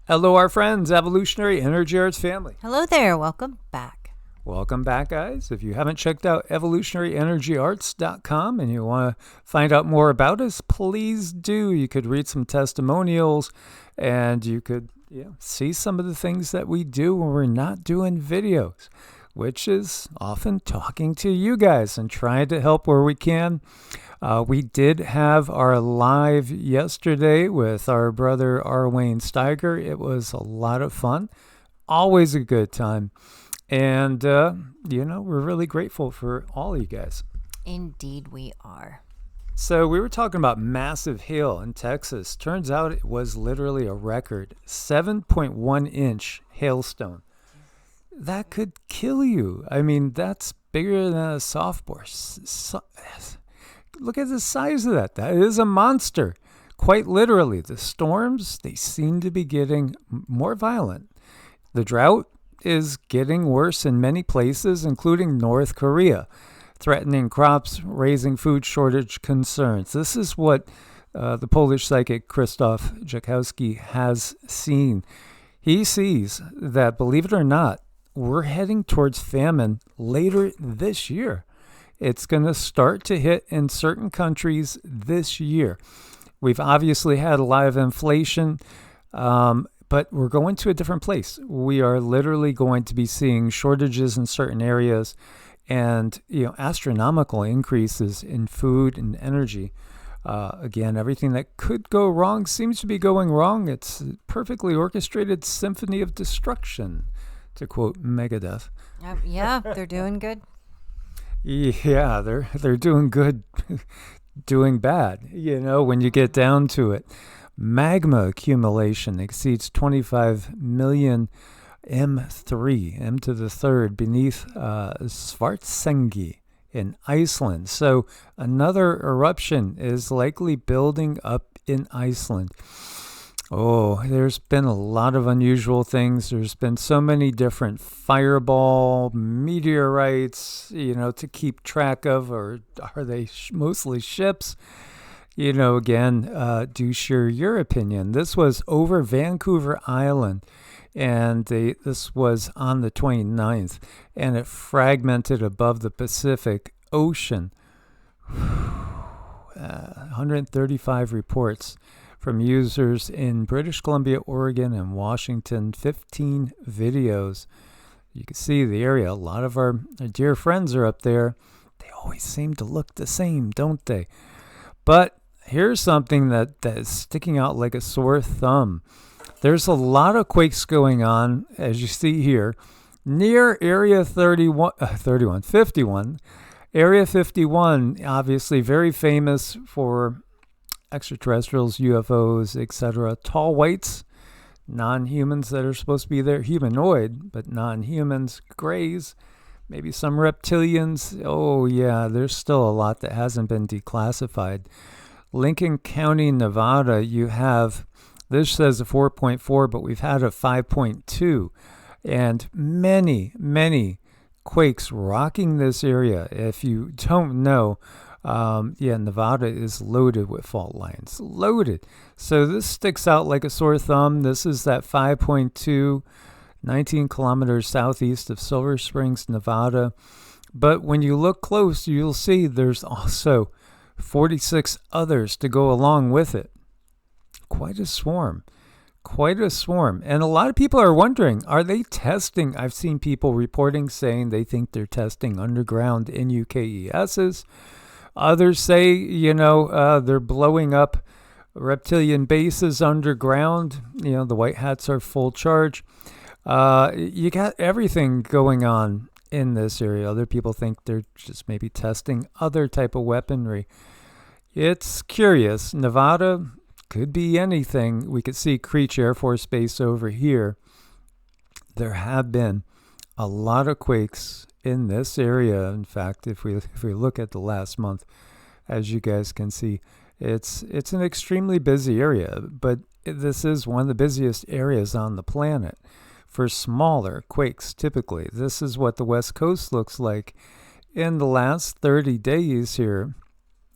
Hello, our friends, Evolutionary Energy Arts family. Hello there. Welcome back. Welcome back, guys. If you haven't checked out evolutionaryenergyarts.com and you want to find out more about us, please do. You could read some testimonials and you could see some of the things that we do when we're not doing videos, which is often talking to you guys and trying to help where we can. We did have our live yesterday with our brother Arwayne Steiger. It was a lot of fun. Always a good time. And, we're really grateful for all you guys. Indeed we are. So we were talking about massive hail in Texas. Turns out it was literally a record 7.1 inch hailstone. That could kill you. I mean, that's bigger than a softball. Look at the size of that. That is a monster. Quite literally, the storms, they seem to be getting more violent. The drought is getting worse in many places, including North Korea, threatening crops, raising food shortage concerns. This is what the Polish psychic Krzysztof Jakowski has seen. He sees that, believe it or not, we're heading towards famine later this year. It's going to start to hit in certain countries this year. We've obviously had a lot of inflation, but we're going to a different place. We are literally going to be seeing shortages in certain areas and, astronomical increases in food and energy. Again, everything that could go wrong seems to be going wrong. It's a perfectly orchestrated symphony of destruction, to quote Megadeth. Yeah, they're doing good. Yeah, they're doing good, doing bad, when you get down to it. Magma accumulation exceeds 25 million M3, M to the third, beneath Svartsengi in Iceland. So another eruption is likely building up in Iceland. Oh, there's been a lot of unusual things. There's been so many different fireball, meteorites, to keep track of, or are they mostly ships? Again, do share your opinion. This was over Vancouver Island, and this was on the 29th, and it fragmented above the Pacific Ocean. 135 reports from users in British Columbia, Oregon, and Washington, 15 videos. You can see the area. A lot of our dear friends are up there. They always seem to look the same, don't they? But here's something that is sticking out like a sore thumb. There's a lot of quakes going on, as you see here, near Area 51. Area 51, obviously very famous for extraterrestrials, UFOs, etc. Tall whites, non-humans that are supposed to be there, humanoid, but non-humans, grays, maybe some reptilians. Oh yeah, there's still a lot that hasn't been declassified. Lincoln County, Nevada, you have, this says a 4.4, but we've had a 5.2, and many quakes rocking this area. If you don't know, Nevada is loaded with fault lines. Loaded. So this sticks out like a sore thumb. This is that 5.2, 19 kilometers southeast of Silver Springs, Nevada. But when you look close, you'll see there's also 46 others to go along with it. Quite a swarm. And a lot of people are wondering, are they testing? I've seen people reporting saying they think they're testing underground NUKESs. Others say, they're blowing up reptilian bases underground. The white hats are full charge. You got everything going on in this area. Other people think they're just maybe testing other type of weaponry. It's curious. Nevada could be anything. We could see Creech Air Force Base over here. There have been a lot of quakes in this area. In fact, if we look at the last month, as you guys can see, it's an extremely busy area, but this is one of the busiest areas on the planet for smaller quakes. Typically, this is what the West Coast looks like in the last 30 days here.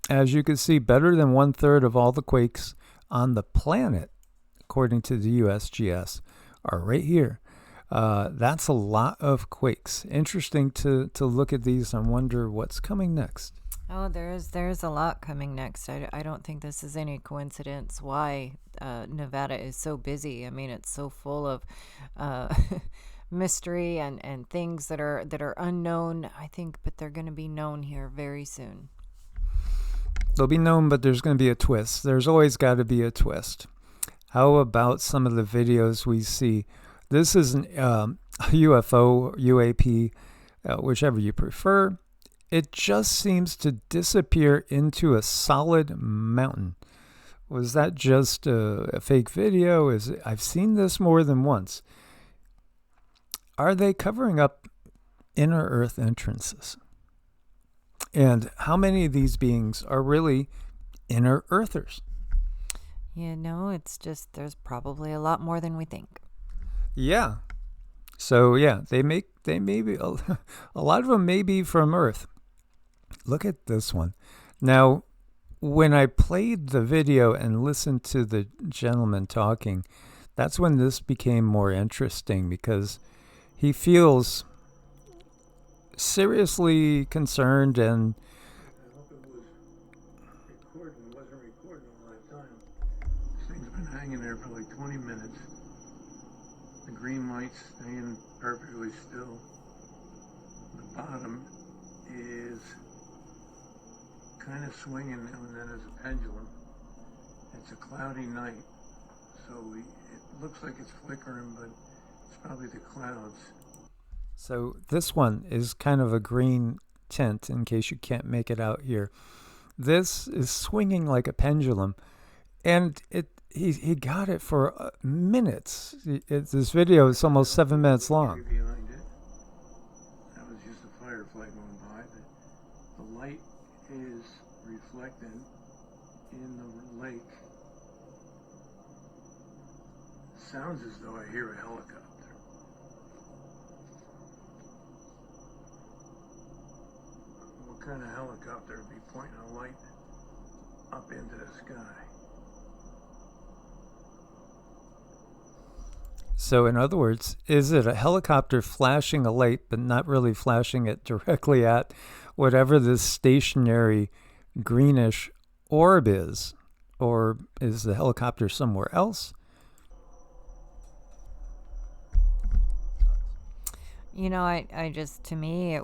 As you can see, better than 1/3 of all the quakes on the planet according to the USGS, are right here. That's a lot of quakes. Interesting to look at these and wonder what's coming next. Oh, there's a lot coming next. I don't think this is any coincidence why Nevada is so busy. I mean, it's so full of mystery and things that are unknown, I think, but they're going to be known here very soon. They'll be known, but there's going to be a twist. There's always got to be a twist. How about some of the videos we see? This is an UFO, UAP, whichever you prefer. It just seems to disappear into a solid mountain. Was that just a fake video? I've seen this more than once. Are they covering up inner Earth entrances? And how many of these beings are really inner Earthers? It's just there's probably a lot more than we think. Yeah. So yeah, they may be a lot of them may be from Earth. Look at this one. Now, when I played the video and listened to the gentleman talking, that's when this became more interesting because he feels seriously concerned and I hope it was recording. Wasn't recording all that time. This thing's been hanging there for like 20 minutes. The green light's staying perfectly still. The bottom is kind of swinging now and then as a pendulum. It's a cloudy night, so it looks like it's flickering, but it's probably the clouds. so this one is kind of a green tint in case you can't make it out here. This is swinging like a pendulum, and he got it for minutes. This video is almost 7 minutes long. Behind it, that was just a firefly going by. The light is reflected in the lake. Sounds as though I hear a helicopter. What kind of helicopter would be pointing a light up into the sky? So in other words, is it a helicopter flashing a light but not really flashing it directly at whatever this stationary greenish orb is? Or is the helicopter somewhere else? I just, to me, it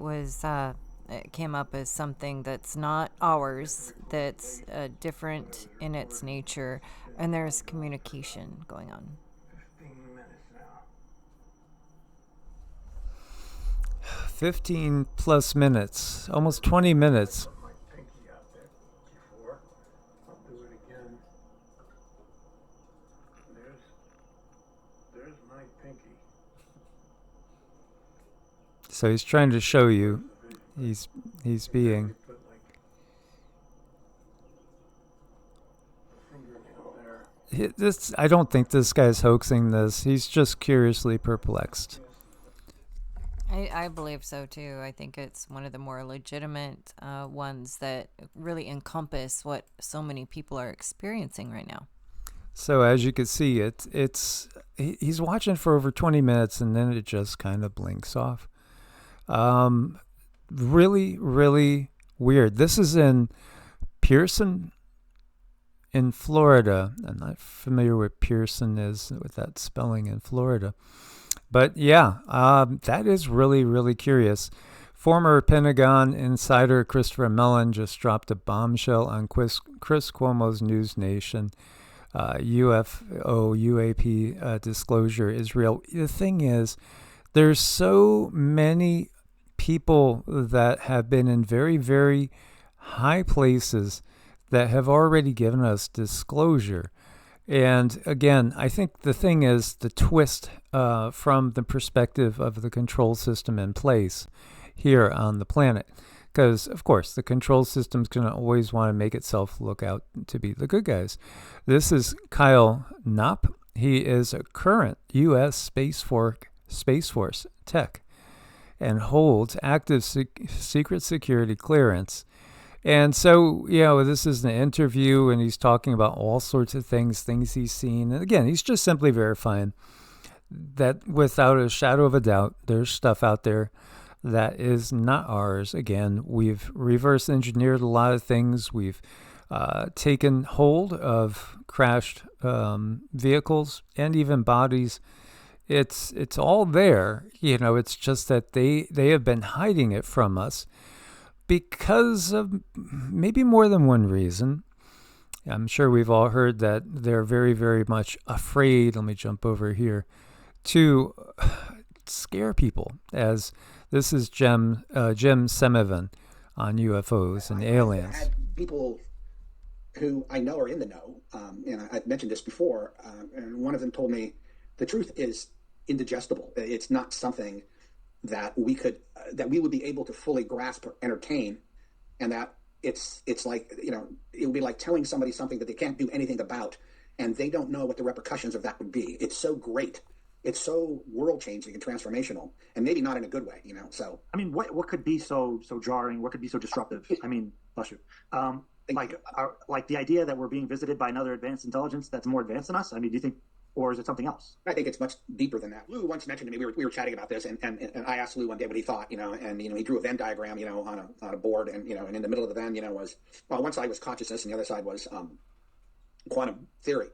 came up as something that's not ours, that's different in its nature, and there's communication going on. 15 minutes now. 15 plus minutes, almost 20 minutes. Put my pinky out there before. I'll do it again. There's my pinky. So he's trying to show you he's being. Put like a fingernail there. This, I don't think this guy's hoaxing this. He's just curiously perplexed. I believe so too. I think it's one of the more legitimate ones that really encompass what so many people are experiencing right now. So as you can see, he's watching for over 20 minutes and then it just kind of blinks off. Really, really weird. This is in Pearson, in Florida. I'm not familiar with Pearson is with that spelling in Florida. But yeah, that is really, really curious. Former Pentagon insider Christopher Mellon just dropped a bombshell on Chris Cuomo's News Nation. UFO, UAP disclosure is real. The thing is, there's so many people that have been in very, very high places that have already given us disclosure. And again, I think the thing is the twist from the perspective of the control system in place here on the planet. Because, of course, the control system's going to always want to make itself look out to be the good guys. This is Kyle Knopp. He is a current U.S. Space Force tech and holds active secret security clearance. And so, this is an interview, and he's talking about all sorts of things he's seen. And again, he's just simply verifying that without a shadow of a doubt, there's stuff out there that is not ours. Again, we've reverse engineered a lot of things. We've taken hold of crashed vehicles and even bodies. It's all there. It's just that they have been hiding it from us because of maybe more than one reason. I'm sure we've all heard that they're very, very much afraid. Let me jump over here to scare people, as this is Jim Semivan on UFOs and aliens. I've had people who I know are in the know, and I've mentioned this before, and one of them told me the truth is indigestible. It's not something that we would be able to fully grasp or entertain, and that it's like, it would be like telling somebody something that they can't do anything about, and they don't know what the repercussions of that would be. It's so great. It's so world-changing and transformational, and maybe not in a good way, so. I mean, what could be so jarring? What could be so disruptive? I mean, bless you. Like the idea that we're being visited by another advanced intelligence that's more advanced than us? I mean, do you think, or is it something else? I think it's much deeper than that. Lou once mentioned to me, we were chatting about this, and I asked Lou one day what he thought, and he drew a Venn diagram, on a board, and and in the middle of the Venn, was, well, one side was consciousness, and the other side was quantum theory.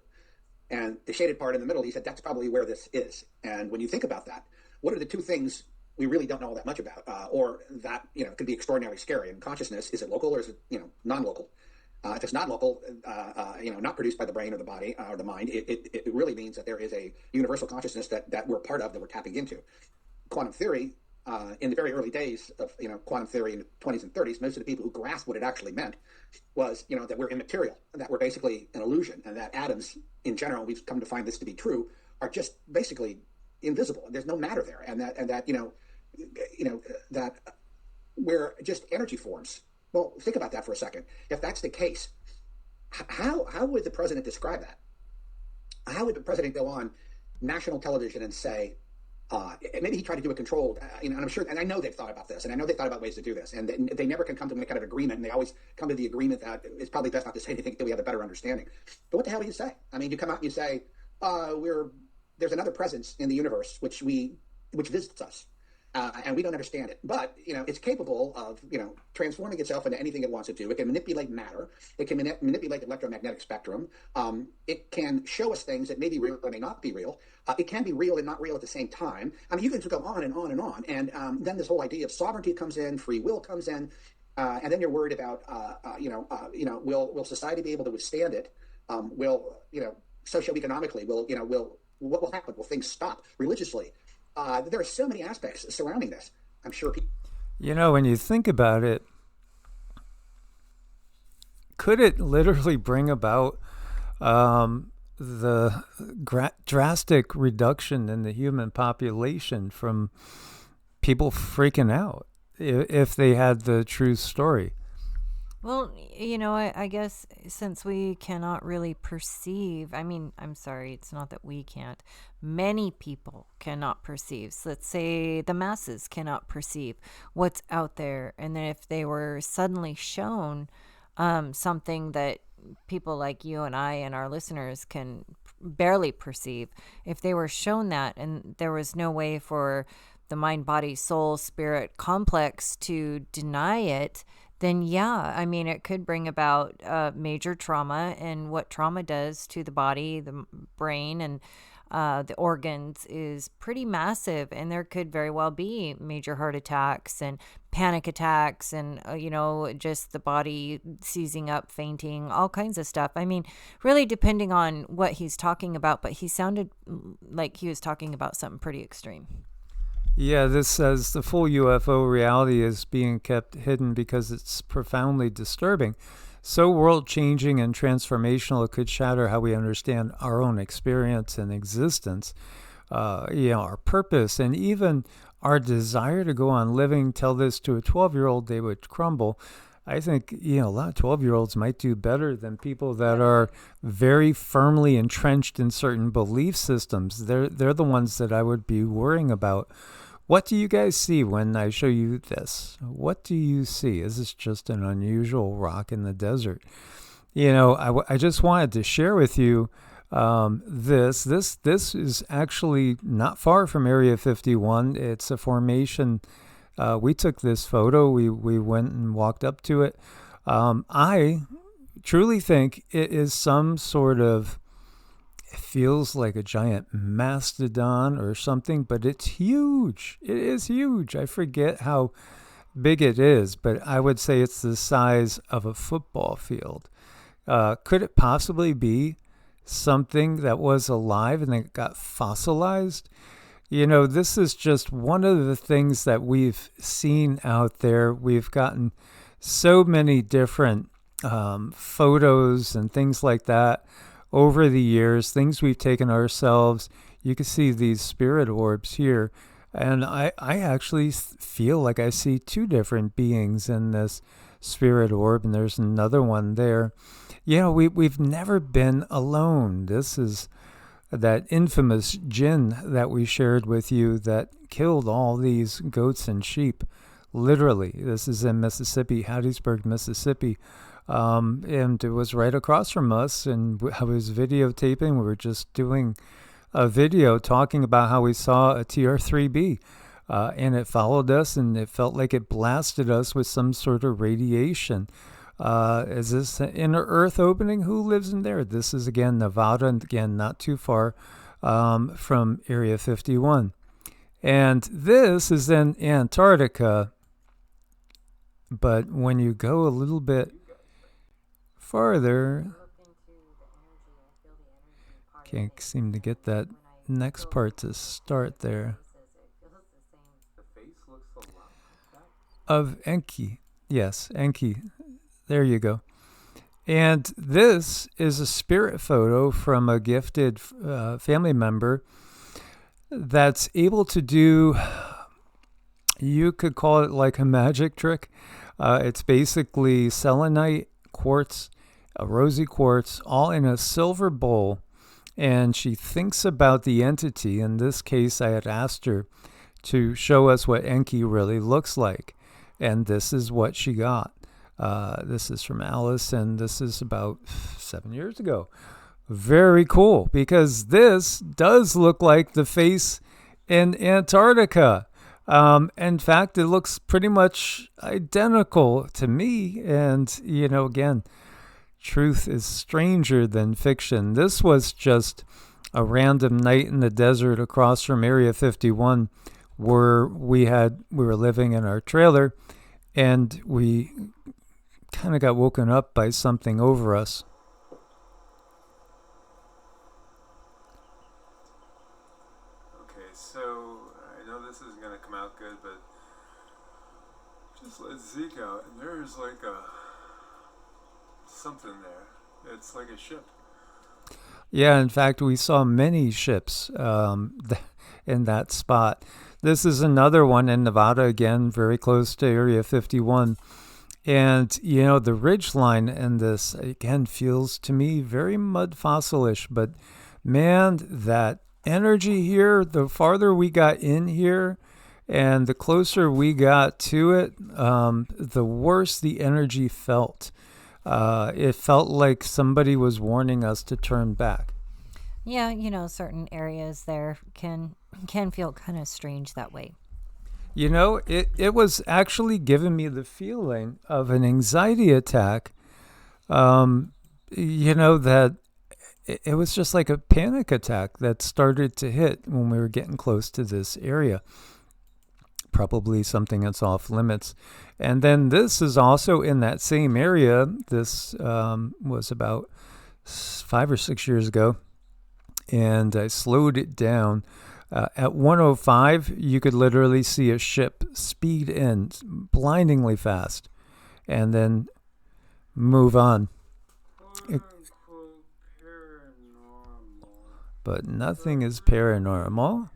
And the shaded part in the middle, he said, that's probably where this is. And when you think about that, what are the two things we really don't know all that much about, or that, could be extraordinarily scary? And consciousness, is it local or is it, non-local? If it's not local, not produced by the brain or the body or the mind, it really means that there is a universal consciousness that we're part of, that we're tapping into. Quantum theory, in the very early days of quantum theory in the 20s and 30s, most of the people who grasped what it actually meant was that we're immaterial, that we're basically an illusion, and that atoms in general, we've come to find this to be true, are just basically invisible. There's no matter there, and that that we're just energy forms. Well, think about that for a second. If that's the case, how would the president describe that? How would the president go on national television and say, maybe he tried to do a controlled, and I'm sure, and I know they've thought about this, and I know they thought about ways to do this, and they never can come to any kind of agreement, and they always come to the agreement that it's probably best not to say anything until we have a better understanding. But what the hell do you say? I mean, you come out and you say, there's another presence in the universe which visits us. And we don't understand it, but it's capable of transforming itself into anything it wants to do. It can manipulate matter. It can manipulate the electromagnetic spectrum. It can show us things that may be real or may not be real. It can be real and not real at the same time. I mean, you can go on and on and on. And then this whole idea of sovereignty comes in, free will comes in, and then you're worried about will society be able to withstand it? Will socioeconomically what will happen? Will things stop religiously? There are so many aspects surrounding this. I'm sure people. When you think about it, could it literally bring about the drastic reduction in the human population from people freaking out if they had the true story? Well, I guess since we cannot really perceive, I'm sorry, it's not that we can't. Many people cannot perceive. So let's say the masses cannot perceive what's out there. And then if they were suddenly shown something that people like you and I and our listeners can barely perceive, if they were shown that and there was no way for the mind, body, soul, spirit complex to deny it, then it could bring about major trauma, and what trauma does to the body, the brain, and the organs is pretty massive, and there could very well be major heart attacks and panic attacks and, just the body seizing up, fainting, all kinds of stuff. Really depending on what he's talking about, but he sounded like he was talking about something pretty extreme. Yeah, this says the full UFO reality is being kept hidden because it's profoundly disturbing. So world-changing and transformational, it could shatter how we understand our own experience and existence, our purpose, and even our desire to go on living. Tell this to a 12-year-old, they would crumble. I think, a lot of 12-year-olds might do better than people that are very firmly entrenched in certain belief systems. They're the ones that I would be worrying about What do you guys see when I show you this? What do you see? Is this just an unusual rock in the desert? You know, I just wanted to share with you this is actually not far from Area 51. It's a formation. We took this photo. We went and walked up to it. I truly think it is some sort of, it feels like a giant mastodon or something, but it's huge. It is huge. I forget how big it is, but I would say it's the size of a football field. Could it possibly be something that was alive and then got fossilized? You know, this is just one of the things that we've seen out there. We've gotten so many different photos and things like that over the years, things we've taken ourselves. You can see these spirit orbs here. And I actually feel like I see two different beings in this spirit orb, and there's another one there. You know, we've never been alone. This is that infamous jinn that we shared with you that killed all these goats and sheep. Literally, this is in Mississippi, Hattiesburg, Mississippi. And it was right across from us, and I was videotaping. We were just doing a video talking about how we saw a TR-3B, and it followed us, and it felt like it blasted us with some sort of radiation. Is this an inner Earth opening? Who lives in there? This is, again, Nevada, and again, not too far from Area 51. And this is in Antarctica, but when you go a little bit farther, can't seem to get that next part to start there. Of Enki. Yes, Enki. There you go. And this is a spirit photo from a gifted family member that's able to do, you could call it like a magic trick. It's basically selenite, quartz, a rosy quartz, all in a silver bowl. And she thinks about the entity. In this case, I had asked her to show us what Enki really looks like. And this is what she got. This is from Alice, and this is about 7 years ago. Very cool, because this does look like the face in Antarctica. In fact, it looks pretty much identical to me. And, you know, again, truth is stranger than fiction. This was just a random night in the desert across from Area 51 where we were living in our trailer, and we kind of got woken up by something over us. Okay, so I know this isn't going to come out good, but just let Zeke out, and there's like something there. It's like a ship. Yeah, in fact, we saw many ships in that spot. This is another one in Nevada, again, very close to Area 51. And, you know, the ridge line in this, again, feels to me very mud fossilish. But, man, that energy here, the farther we got in here and the closer we got to it, the worse the energy felt. It felt like somebody was warning us to turn back. Yeah, you know, certain areas there can feel kind of strange that way. You know, it was actually giving me the feeling of an anxiety attack. You know, that it was just like a panic attack that started to hit when we were getting close to this area. Probably something that's off limits. And then this is also in that same area. This was about 5 or 6 years ago. And I slowed it down. At 105, you could literally see a ship speed in blindingly fast and then move on. But nothing is paranormal.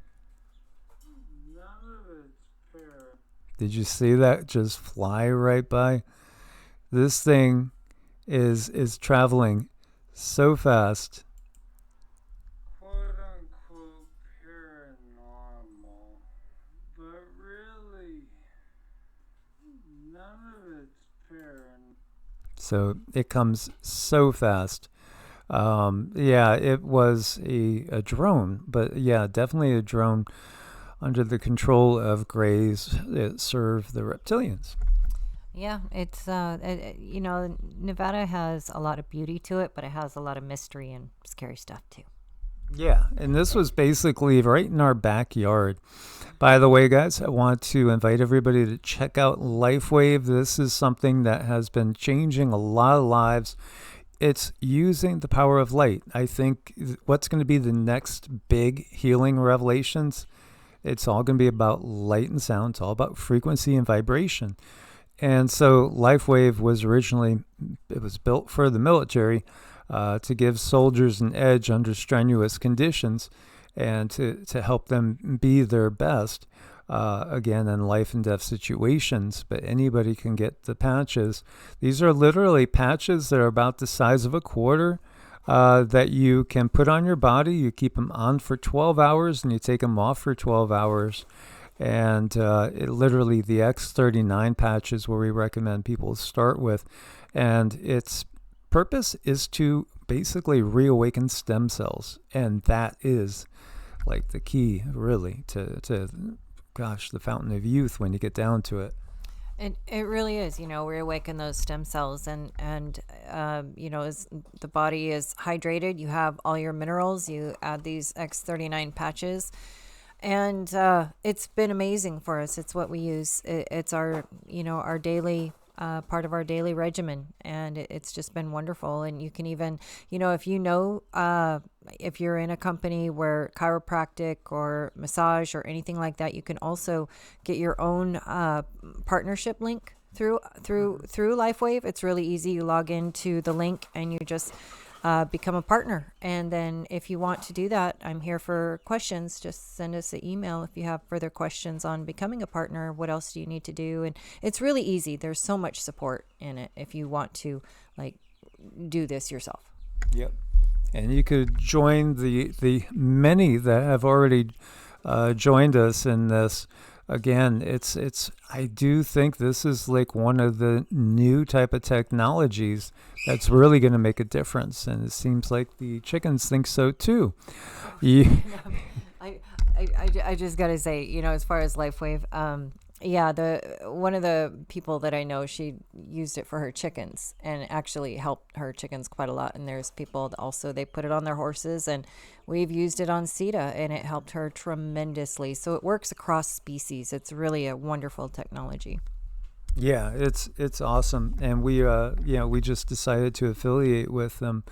Did you see that just fly right by? This thing is traveling so fast. but really, none of it's pairing. So it comes so fast. Yeah, it was a drone, but yeah, definitely a drone under the control of Greys that serve the reptilians. Yeah, it's you know, Nevada has a lot of beauty to it, but it has a lot of mystery and scary stuff too. Yeah, and this was basically right in our backyard. By the way, guys, I want to invite everybody to check out LifeWave. This is something that has been changing a lot of lives. It's using the power of light. I think what's going to be the next big healing revelations, it's all going to be about light and sound. It's all about frequency and vibration. And so LifeWave was originally, it was built for the military to give soldiers an edge under strenuous conditions and to help them be their best, again, in life and death situations. But anybody can get the patches. These are literally patches that are about the size of a quarter that you can put on your body. You keep them on for 12 hours and you take them off for 12 hours. And it literally, the X39 patch is where we recommend people start with. And its purpose is to basically reawaken stem cells. And that is like the key, really, to gosh, the fountain of youth when you get down to it. It really is, you know, reawaken those stem cells and you know, as the body is hydrated, you have all your minerals, you add these X39 patches. And it's been amazing for us. It's what we use. It's our, you know, our daily part of our daily regimen, and it's just been wonderful. And you can even, you know, if if you're in a company where chiropractic or massage or anything like that, you can also get your own partnership link through LifeWave. It's really easy. You log into the link and you just become a partner. And then if you want to do that, I'm here for questions. Just send us an email if you have further questions on becoming a partner. What else do you need to do? And it's really easy. There's so much support in it if you want to like do this yourself. Yep. And you could join the many that have already joined us in this. Again, it's I do think this is like one of the new type of technologies that's really going to make a difference, and it seems like the chickens think so too. Yeah. I just gotta say, you know, as far as LifeWave, yeah, one of the people that I know, she used it for her chickens and actually helped her chickens quite a lot. And there's people that also, they put it on their horses, and we've used it on Sita and it helped her tremendously. So it works across species. It's really a wonderful technology. Yeah, it's awesome. And we we just decided to affiliate with them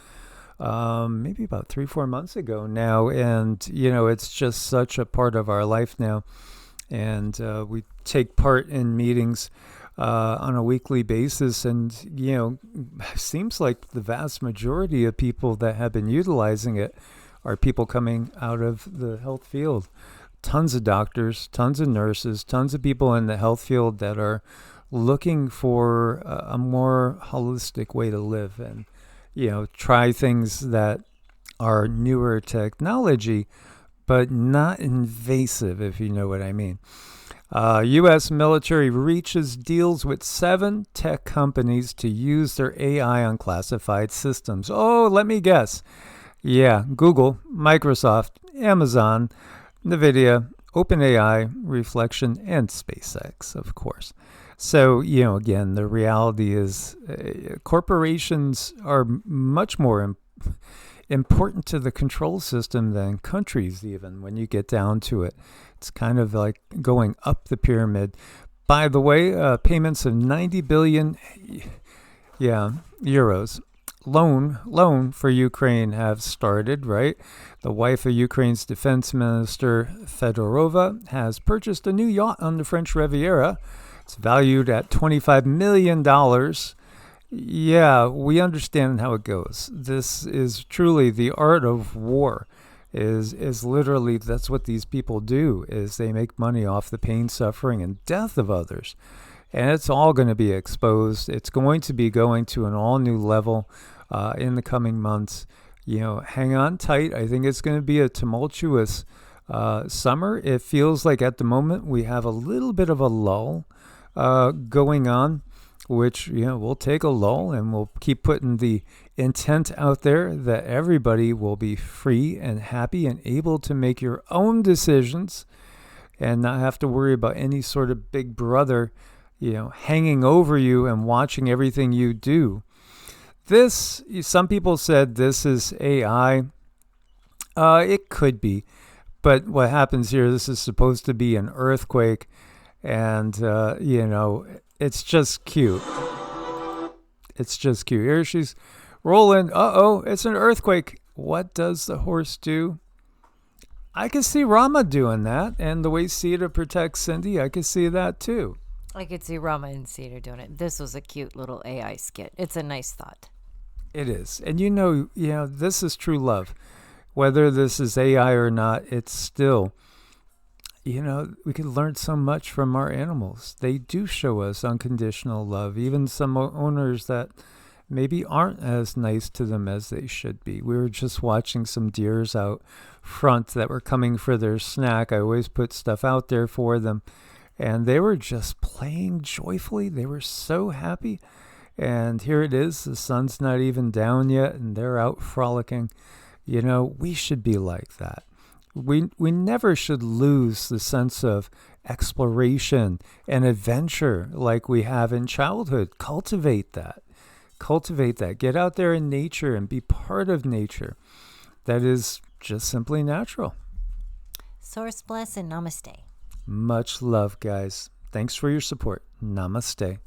maybe about 3-4 months ago now, and you know, it's just such a part of our life now. And we take part in meetings on a weekly basis, and you know, seems like the vast majority of people that have been utilizing it are people coming out of the health field. Tons of doctors, tons of nurses, tons of people in the health field that are looking for a more holistic way to live, and you know, try things that are newer technology but not invasive, if you know what I mean. U.S. military reaches deals with 7 tech companies to use their AI on classified systems. Oh, let me guess. Yeah, Google, Microsoft, Amazon, NVIDIA, OpenAI, Reflection, and SpaceX, of course. So, you know, again, the reality is corporations are much more important to the control system than countries, even when you get down to it. It's kind of like going up the pyramid. By the way, payments of 90 billion euros loan for Ukraine have started, right? The wife of Ukraine's defense minister, Fedorova, has purchased a new yacht on the French Riviera. It's valued at $25 million. Yeah, we understand how it goes. This is truly the art of war. Is literally, that's what these people do, is they make money off the pain, suffering, and death of others. And it's all going to be exposed. It's going to be going to an all new level in the coming months. You know, hang on tight. I think it's going to be a tumultuous summer. It feels like at the moment we have a little bit of a lull going on, which, we'll take a lull and we'll keep putting the intent out there that everybody will be free and happy and able to make your own decisions and not have to worry about any sort of big brother, hanging over you and watching everything you do. Some people said this is AI. It could be. But what happens here, this is supposed to be an earthquake, and, it's just cute. It's just cute. Here she's rolling. Uh-oh, it's an earthquake. What does the horse do? I could see Rama doing that, and the way Sita protects Cindy, I could see that too. I could see Rama and Cedar doing it. This was a cute little AI skit. It's a nice thought. It is. And this is true love. Whether this is AI or not, it's still, we can learn so much from our animals. They do show us unconditional love. Even some owners that maybe aren't as nice to them as they should be. We were just watching some deers out front that were coming for their snack. I always put stuff out there for them. And they were just playing joyfully. They were so happy. And here it is. The sun's not even down yet, and they're out frolicking. We should be like that. We never should lose the sense of exploration and adventure like we have in childhood. Cultivate that. Get out there in nature and be part of nature. That is just simply natural. Source bless and namaste. Much love, guys. Thanks for your support. Namaste.